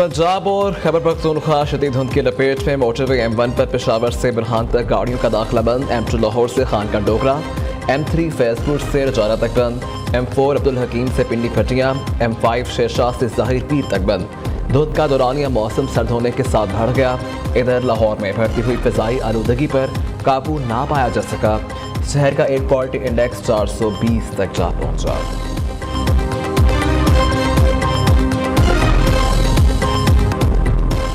पंजाब और खैबर पख्तूनख्वा शदीद धुंध की लपेट में मोटरवे M1 पर पेशावर से बुरहान तक गाड़ियों का दाखिला बंद। M2 लाहौर से खान का डोगरा, M3 फैजपुर से रजाना तक बंद, M4 अब्दुल हकीम से पिंडी फटियाँ, M5 शेरशाह से ज़ाहिर पीर तक बंद। धुंध का दौरानिया मौसम सर्द होने के साथ बढ़ गया। इधर लाहौर में बढ़ती हुई फ़िज़ाई आलूदगी पर काबू ना पाया जा सका। शहर का एयर क्वालिटी इंडेक्स 420 तक जा पहुँचा।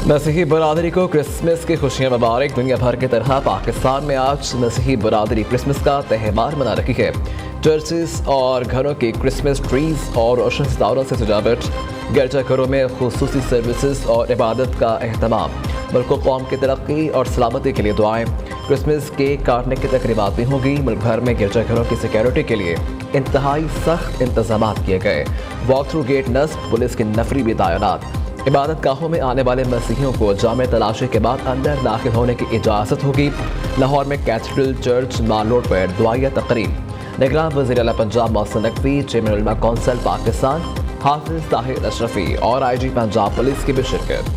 मसीही बरादरी को क्रिसमस की खुशियां मुबारक। दुनिया भर की तरह पाकिस्तान में आज मसीही बरादरी क्रिसमस का त्यौहार मना रही है। चर्चेस और घरों की क्रिसमस ट्रीज और रोशन सितारों से सजावट, गिरजाघरों में खुसूसी सर्विसेज और इबादत का अहतमाम, मुल्क कौम की तरक्की और सलामती के लिए दुआएं। क्रिसमस केक काटने की तकरीबात भी होंगी। मुल्क भर में गिरजाघरों की सिक्योरिटी के लिए इंतहाई सख्त इंतजाम किए गए। वॉक थ्रू गेट नस्ब, पुलिस की नफरी भी तैनात। इबादत गाहों में आने वाले मसीहियों को जामे तलाशी के बाद अंदर दाखिल होने की इजाज़त होगी। लाहौर में कैथेड्रल चर्च माल रोड पर दुआया तकरीब। निगरान वज़ीर आला पंजाब मोहसिन नकवी, चेयरमैन उलमा कौंसिल पाकिस्तान हाफिज ताहिर अशरफी और IG पंजाब पुलिस की भी शिरकत।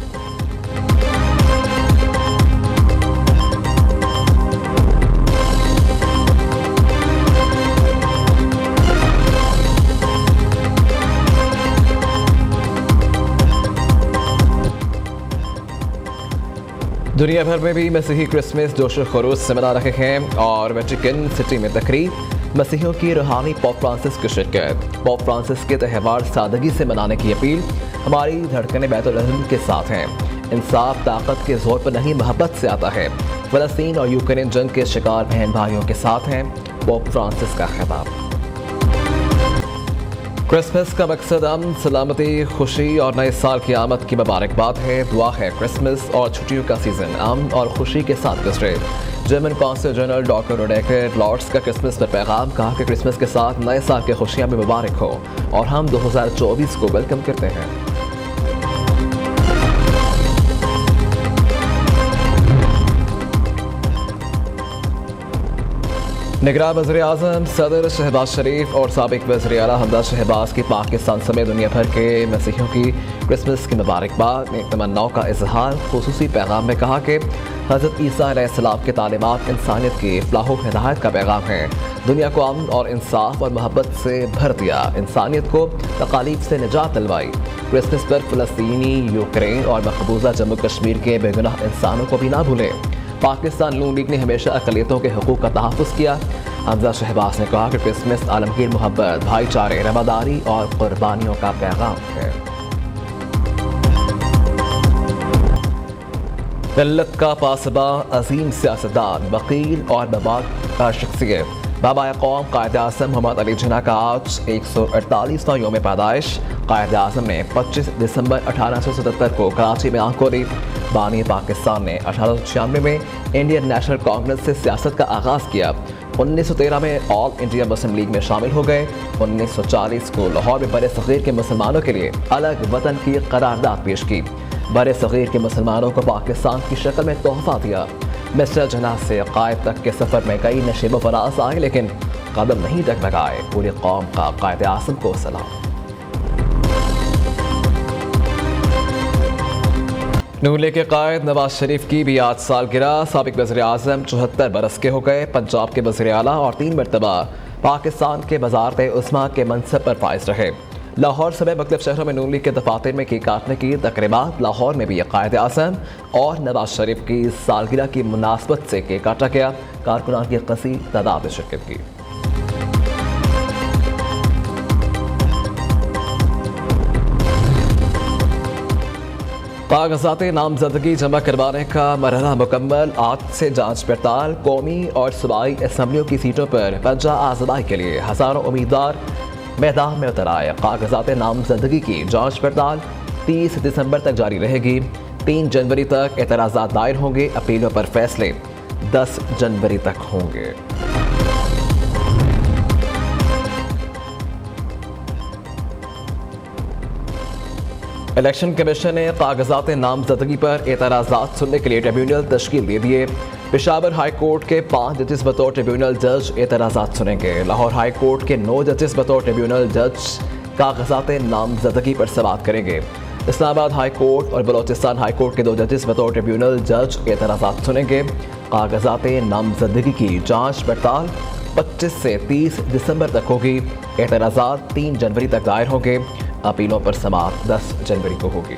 दुनिया भर में भी मसीही क्रिसमस जोश खरोश से मना रहे हैं और वेटिकन सिटी में तकरीब। मसीहियों की रूहानी पोप फ्रांसिस की शिरकत। पोप फ्रांसिस के त्यौहार सादगी से मनाने की अपील। हमारी धड़कनें बैतुल रहम के साथ हैं। इंसाफ ताकत के जोर पर नहीं, मोहब्बत से आता है। फ़लस्तीन और यूक्रेन जंग के शिकार बहन भाइयों के साथ हैं। पोप फ्रांसिस का खिताब। क्रिसमस का मकसद अमन, सलामती, खुशी और नए साल की आमद की मुबारकबाद है। दुआ है क्रिसमस और छुट्टियों का सीज़न अमन और खुशी के साथ गुजरे। German consul general doctor Rodekar Lords का क्रिसमस पर पैगाम, कहा कि क्रिसमस के साथ नए साल की खुशियां भी मुबारक हो और हम 2024 को वेलकम करते हैं। निगरान वज़ीर आज़म सदर शहबाज शरीफ और साबिक वज़ीर आला हमजा शहबाज की पाकिस्तान समेत दुनिया भर के मसीहियों की क्रिसमस की मुबारकबाद। एक तमन्नाओं का इजहार। खुसूसी पैगाम में कहा कि हज़रत ईसा अलैहिस्सलाम के तालीमात इंसानियत की फ़लाह व हिदायत का पैगाम है। दुनिया को अमन और इंसाफ और मोहब्बत से भर दिया, इंसानियत को तकालीफ से निजात दिलवाई। क्रिसमस पर फ़लस्तीनी, यूक्रेन और मकबूजा जम्मू कश्मीर के बेगुनाह इंसानों को भी ना भूलें। पाकिस्तान नून लीग ने हमेशा अक़लियतों के हकूक़ का तहफ़्फ़ुज़ किया। हमजा शहबाज ने कहा कि क्रिसमस आलमगीर मोहब्बत, भाईचारे, रवादारी और क़ुरबानियों का पैगाम है। मिल्लत का पासबा, अजीम सियासतदान, वकील और बाबा शख्सियत बाबा कौम कायद आज़म मोहम्मद अली जिन्ना का आज 148वां योम पैदाइश। कायद आज़म ने 25 दिसंबर 1877 को कराची में आँख खोली। बानी पाकिस्तान ने 1896 में इंडियन नेशनल कांग्रेस से सियासत का आगाज़ किया। 1913 में ऑल इंडिया मुस्लिम लीग में शामिल हो गए। 1940 को लाहौर में बड़े सग़ीर के मुसलमानों के लिए अलग वतन की करारदाद पेश की। बड़े सग़ीर के मुसलमानों को पाकिस्तान की शक्ल में तोहफ़ा दिया। मिस्टर जिन्ना से कायद तक के सफ़र में कई नशेब व फराज आए, लेकिन कदम नहीं डगमगाए। पूरी कौम का कायद आज़म को सलाम। नून लीग के कायद नवाज शरीफ की भी आज सालगिरह। साबिक वज़ीर आज़म 74 बरस के हो गए। पंजाब के वज़ीर आला और 3 मरतबा पाकिस्तान के वज़ारत उस्मा के मनसब पर फाइज रहे। लाहौर समेत मुख्तलिफ शहरों में नून लीग के दफातर में केक काटने की तकरीबात। लाहौर में भी कायद आज़म और नवाज शरीफ की सालगिरह की मुनासबत से केक काटा गया। कारकुनान की कसीर तादाद में शिरकत की। कागजात नामजदगी जमा करवाने का मरहला मुकम्मल। आज से जांच पड़ताल। कौमी और सूबाई असम्बलियों की सीटों पर पंजा आज़माई के लिए हज़ारों उम्मीदवार मैदान में उतर आए। कागजात नामजदगी की जांच पड़ताल 30 दिसंबर तक जारी रहेगी। 3 जनवरी तक एतराज़ात दायर होंगे। अपीलों पर फैसले 10 जनवरी तक होंगे। इलेक्शन कमीशन ने कागजात नामजदगी पर एतराज़ात सुनने के लिए ट्रिब्यूनल तश्कील दे दिए। पेशावर हाई कोर्ट के 5 जजेस बतौर ट्रिब्यूनल जज एतराज़ात सुनेंगे। लाहौर हाई कोर्ट के 9 जजेस बतौर ट्रिब्यूनल जज कागजात नामजदगी पर समाअत करेंगे। इस्लामाबाद हाई कोर्ट और बलोचिस्तान हाई कोर्ट के 2 जजेस बतौर ट्रिब्यूनल जज एतराज़ात सुनेंगे। कागजात नामजदगी की जांच पड़ताल 25 से 30 दिसंबर तक होगी। एतराज़ात 3 जनवरी तक दायर होंगे। अपीलों पर समाअत 10 जनवरी को होगी।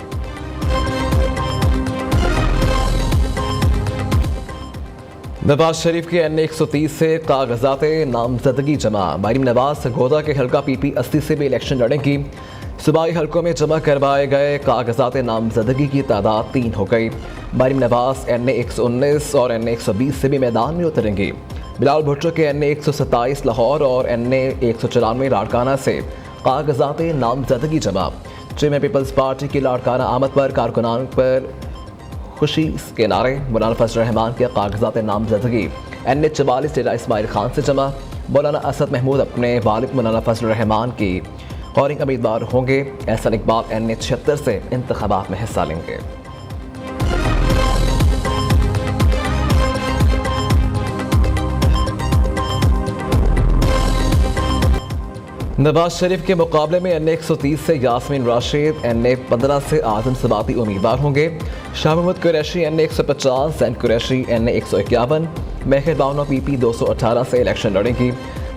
नवाज शरीफ के NA 130 से कागजात नामजदगी जमा। मरीम नवाज गोदा के हल्का PP 80 से भी इलेक्शन लड़ेंगी। सूबाई हल्कों में जमा करवाए गए कागजात नामजदगी की तादाद 3 हो गई। मरीम नवाज NA 119 और NA 120 से भी मैदान में उतरेंगी। बिलावल भुट्टो के NA 127 लाहौर और NA 194 लाड़काना से कागजात नामजदगी जमा। चेयरमैन पीपल्स पार्टी की लाड़काना आमद पर कारकुनान पर खुशी के नारे। मौलाना फजल रहमान के कागजात नामजदगी NA 44 डेरा इस्माइल खान से जमा। मौलाना असद महमूद अपने वालिद मौलाना फजल रहमान की कौरिंग उम्मीदवार होंगे। एहसन इकबाल NA 76 से इंतखाबात में हिस्सा लेंगे। नवाज शरीफ के मुकाबले में NA 130 से यास्मीन राशिद, NA 15 से आजम सबाती उम्मीदवार होंगे। शाह महमूद कुरैशी NA 150, जैन कुरैशी NA 151, मेहर बानो PP 218 से इलेक्शन लड़ेंगी।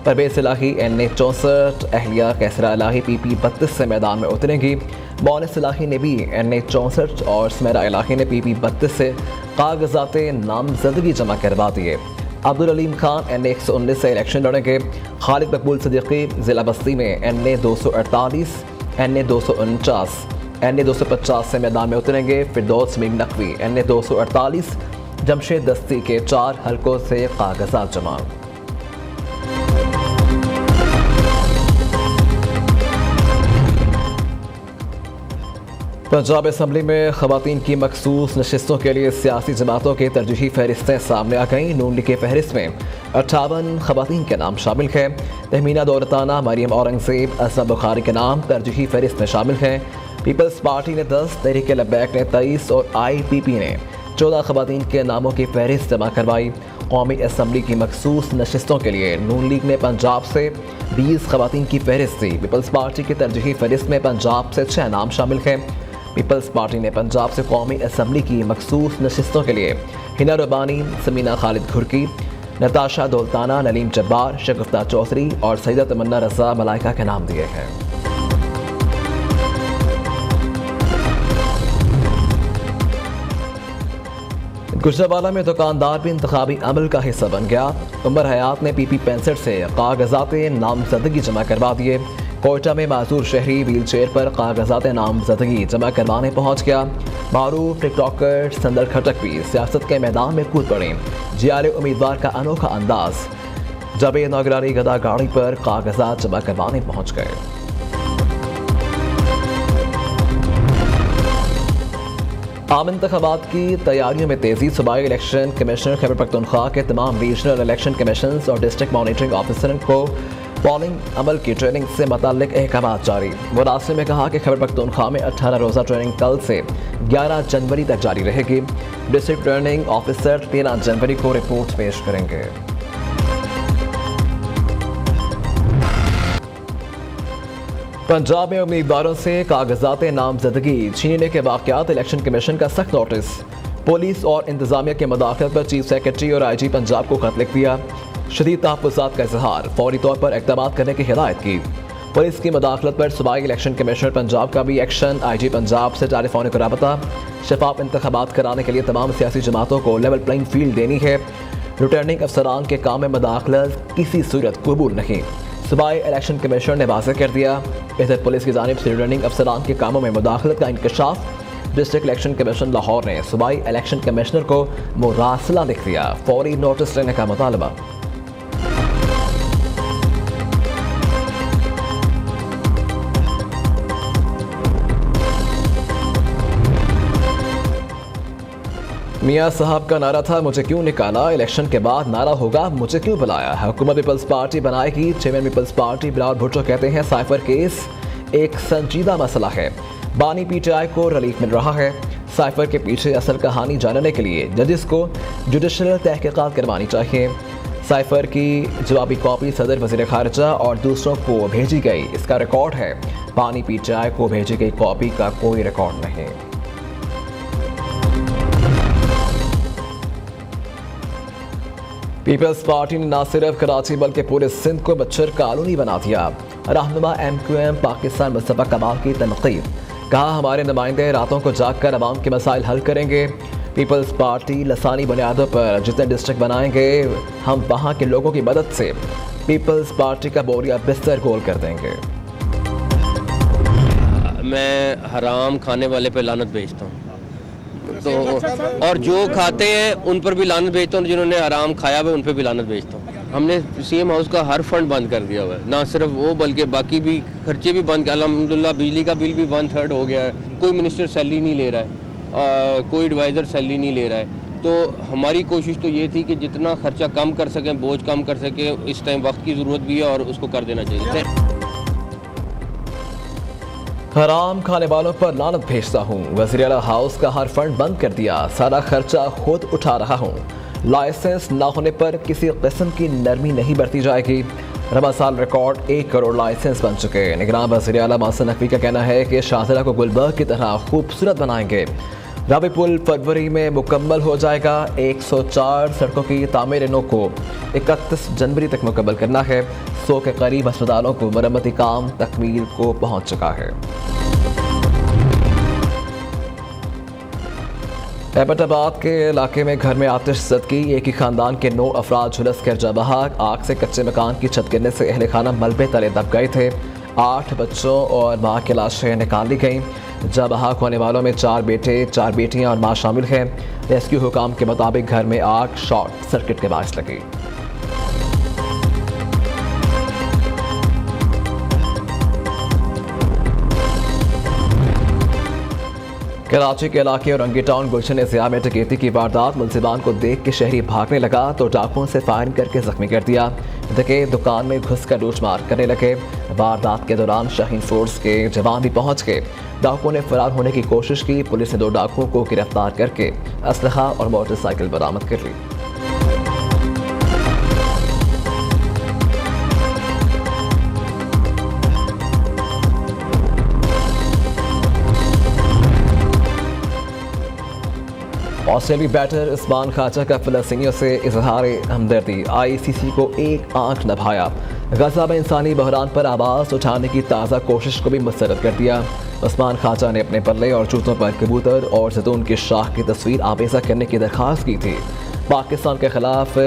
परवेज इलाही NA 64, अहलिया कैसरा इलाही PP 32 से मैदान में उतरेंगी। मोनिस इलाही ने भी NA 64 और स्मेरा इलाही ने PP 32 से कागजात नामजदगी जमा करवा दिए। अब्दुल अलीम खान NA 119 से इलेक्शन लड़ेंगे। खालिद मकबूल सिद्दीकी जिला बस्ती में NA 248, NA 249, NA 250 से मैदान में उतरेंगे। फिरदौस मीर नकवी NA 248, जमशेद दस्ती के 4 हलकों से कागजात जमा। पंजाब असम्बली में खवातीन की मखसूस नशिस्तों के लिए सियासी जमातों की तरजीही फहरिस्तें सामने आ गईं। नून लीग की फहरिस्त में 58 खवातीन के नाम शामिल हैं। तहमीना दौलताना, मरियम औरंगजेब, असमा बुखारी के नाम तरजीही फहरिस्त में शामिल हैं। पीपल्स पार्टी ने 10, तहरीक लब्बैक ने 23 और IPP ने 14 खवातीन के नामों की फहरिस्त जमा करवाई। कौमी असम्बली की मखसूस नशिस्तों के लिए नून लीग ने पंजाब से 20 खवातीन की फहरिस्त दी। पीपल्स पार्टी की तरजीही फहरिस्त में पंजाब से 6 नाम शामिल हैं। पीपल्स पार्टी ने पंजाब से कौमी असम्बली की मखसूस नशिस्तों के लिए हिना रबानी, समीना खालिद घुरकी, नताशा दौलताना, नलीम जब्बार, शगुफ्ता चौधरी और सईदा तमन्ना रजा मलाइका के नाम दिए हैं। गुजरावाला में दुकानदार भी इंतखाबी अमल का हिस्सा बन गया। उमर हयात ने PP 65 से कागजात नामजदगी जमा करवा दिए। कोयटा में माजूर शहरी व्हील चेयर पर कागजात नामजदगी जमा करवाने पहुंच गया। मारूफ टिकटॉकर संदर खटक भी सियासत के मैदान में कूद पड़े। GRA उम्मीदवार का अनोखा अंदाज, जब नौगरानी गदा गाड़ी पर कागजात जमा करवाने पहुंच गए। आम इंतखाबात की तैयारियों में तेजी। सूबाई इलेक्शन कमिश्नर खैबर पख्तूनख्वा के तमाम रीजनल इलेक्शन कमीशन और डिस्ट्रिक्ट मॉनिटरिंग ऑफिसर को पोलिंग अमल की ट्रेनिंग से मुताल्लिक अहकाम जारी। मुरासिल में कहा कि खैबर पख्तूनख्वा में 18 रोज़ा ट्रेनिंग कल से 11 जनवरी तक जारी रहेगी। डिस्ट्रिक्ट ट्रेनिंग ऑफिसर 13 जनवरी को रिपोर्ट पेश करेंगे। पंजाब में उम्मीदवारों से कागजात नामजदगी छीनने के वाक़यात। इलेक्शन कमीशन का सख्त नोटिस। पुलिस और इंतजामिया के मुदाखलत पर चीफ सेक्रेटरी और IG पंजाब को खत लिख दिया। शदीद तहफ़्फ़ुज़ात का इज़हार, फौरी तौर पर इक़दाम करने की हिदायत की। पुलिस की मुदाखलत पर सूबाई इलेक्शन कमिश्नर पंजाब का भी एक्शन। IG पंजाब से टेलीफोनिक राबता। शफाफ इंतखाबात कराने के लिए तमाम सियासी जमातों को लेवल प्लेइंग फील्ड देनी है। रिटर्निंग अफसरान के काम में मुदाखलत किसी सूरत कबूल नहीं। सूबाई इलेक्शन कमिश्नर ने वाज़ेह कर दिया। इधर पुलिस की जानिब से रिटर्निंग अफसरान के कामों में मुदाखलत का इंकशाफ। डिस्ट्रिक्ट इलेक्शन कमीशन लाहौर ने सूबाई इलेक्शन कमिश्नर को मुरासला लिख दिया। फौरी नोटिस लेने का मुतालबा। मियाँ साहब का नारा था, मुझे क्यों निकाला। इलेक्शन के बाद नारा होगा, मुझे क्यों बुलाया। हुकूमत पीपल्स पार्टी बनाएगी। चेयरमैन पीपल्स पार्टी बिलावल भुट्टो कहते हैं साइफर केस एक संजीदा मसला है। बानी PTI को रिलीफ मिल रहा है। साइफर के पीछे असल कहानी जानने के लिए जजिस को जुडिशल तहकीकात करवानी चाहिए। साइफर की जवाबी कॉपी सदर वज़ीर ख़ारिजा और दूसरों को भेजी गई, इसका रिकॉर्ड है। पानी पी चाय को भेजी गई कॉपी का कोई रिकॉर्ड नहीं। पीपल्स पार्टी ने न सिर्फ कराची बल्कि पूरे सिंध को बच्चर कॉलोनी बना दिया। रहनुमा MQM पाकिस्तान मुस्तफा कमाल की तनकीद, कहा हमारे नुमाइंदे रातों को जाग कर अवाम के मसाइल हल करेंगे। पीपल्स पार्टी लसानी बुनियादों पर जितने डिस्ट्रिक्ट बनाएंगे हम वहाँ के लोगों की मदद से पीपल्स पार्टी का बोरिया बिस्तर गोल कर देंगे। मैं हराम खाने वाले पे लानत भेजता हूँ, तो और जो खाते हैं उन पर भी लानत भेजता हूँ, जिन्होंने हराम खाया हुआ उन पर भी लानत भेजता हूँ। हमने CM हाउस का हर फंड बंद कर दिया हुआ है, ना सिर्फ वो बल्कि बाकी भी खर्चे भी बंद। अल्हम्दुलिल्लाह बिजली का बिल भी 1/3 हो गया है। कोई मिनिस्टर सैलरी नहीं ले रहा है, कोई एडवाइज़र सैलरी नहीं ले रहा है। तो हमारी कोशिश तो ये थी कि जितना खर्चा कम कर सकें, बोझ कम कर सकें। इस टाइम वक्त की ज़रूरत भी है और उसको कर देना चाहिए। हराम खाने वालों पर लानत भेजता हूँ, वज़ीर आला हाउस का हर फंड बंद कर दिया, सारा खर्चा खुद उठा रहा हूँ। लाइसेंस ना होने पर किसी किस्म की नरमी नहीं बरती जाएगी। रबा साल रिकॉर्ड 1 करोड़ लाइसेंस बन चुके। निगरान वज़ीर आला मोहसिन नकवी का कहना है कि शाहज़रा को गुलबर्ग की तरह खूबसूरत बनाएंगे। रावी पुल फरवरी में मुकम्मल हो जाएगा। 104 सड़कों की तामीर को 31 जनवरी तक मुकम्मल करना है। 100 के करीब अस्पतालों को मरम्मती काम तकमील को पहुंच चुका है। एबटाबाद के इलाके में घर में आतिश ज़दगी, एक ही खानदान के 9 अफराद झुलस कर जा बहाक। आग से कच्चे मकान की छत गिरने से अहले खाना मलबे तले दब गए थे। 8 बच्चों और माँ की लाशें निकाल ली गईं। जा बहाक होने वालों में 4 बेटे, 4 बेटियां और माँ शामिल हैं। रेस्क्यू हुकाम के मुताबिक घर में आग शॉर्ट सर्किट के बायस लगी। कराची के इलाके और रंगी टाउन गुलशन एशिया में डकैती की वारदात, मुलजिमान को देख के शहरी भागने लगा तो डाकुओं से फायरिंग करके जख्मी कर दिया। डकैत दुकान में घुसकर लूटमार करने लगे। वारदात के दौरान शाहीन फोर्स के जवान भी पहुंच गए। डाकुओं ने फरार होने की कोशिश की। पुलिस ने 2 डाकुओं को गिरफ्तार करके असलहा और मोटरसाइकिल बरामद कर ली। ऑस्ट्रेलियाई बैटर उस्मान ख्वाजा का फ़लस्तीनियों से इजहार हमदर्दी, ICC को एक आंख नभाया। गजा में इंसानी बहरान पर आवाज़ उठाने की ताज़ा कोशिश को भी मुस्तरद कर दिया। उस्मान ख्वाजा ने अपने पल्ले और जूतों पर कबूतर और जैतून की शाख की तस्वीर आवेज़ा करने की दरख्वास्त की थी। पाकिस्तान के खिलाफ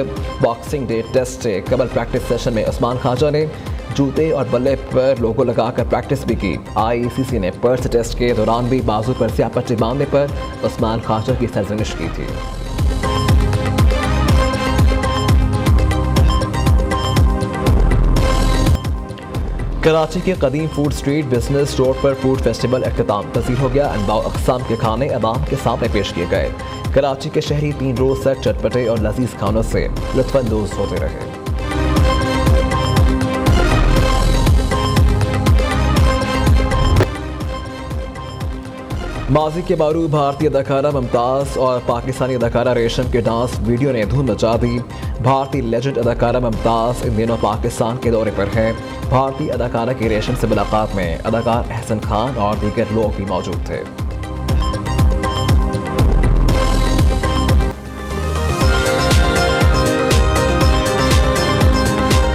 बॉक्सिंग डे टेस्ट कबल प्रैक्टिस सेशन में उस्मान ख्वाजा ने जूते और बल्ले पर लोगो लगाकर प्रैक्टिस भी की। ICC ने पर्थ टेस्ट के दौरान भी बाजू पर स्यापट्टी बांधने पर उस्मान ख्वाजा की सरजनिश की थी। कराची के कदीम फूड स्ट्रीट बिजनेस रोड पर फूड फेस्टिवल अख्ताम पसीर हो गया। अनवा अक़साम के खाने अवाम के सामने पेश किए गए। कराची के शहरी 3 रोज़ तक चटपटे और लजीज खानों से लुत्फ़अंदोज़ होते रहे। माजी के बारू भारतीय अदाकारा मुमताज़ और पाकिस्तानी अदाकारा रेशम के डांस वीडियो ने धूम मचा दी। भारतीय लेजेंड अदाकारा मुमताज़ इन दिनों पाकिस्तान के दौरे पर हैं। भारतीय अदाकारा की रेशम से मुलाकात में अदाकार अहसन खान और दीगर लोग भी मौजूद थे।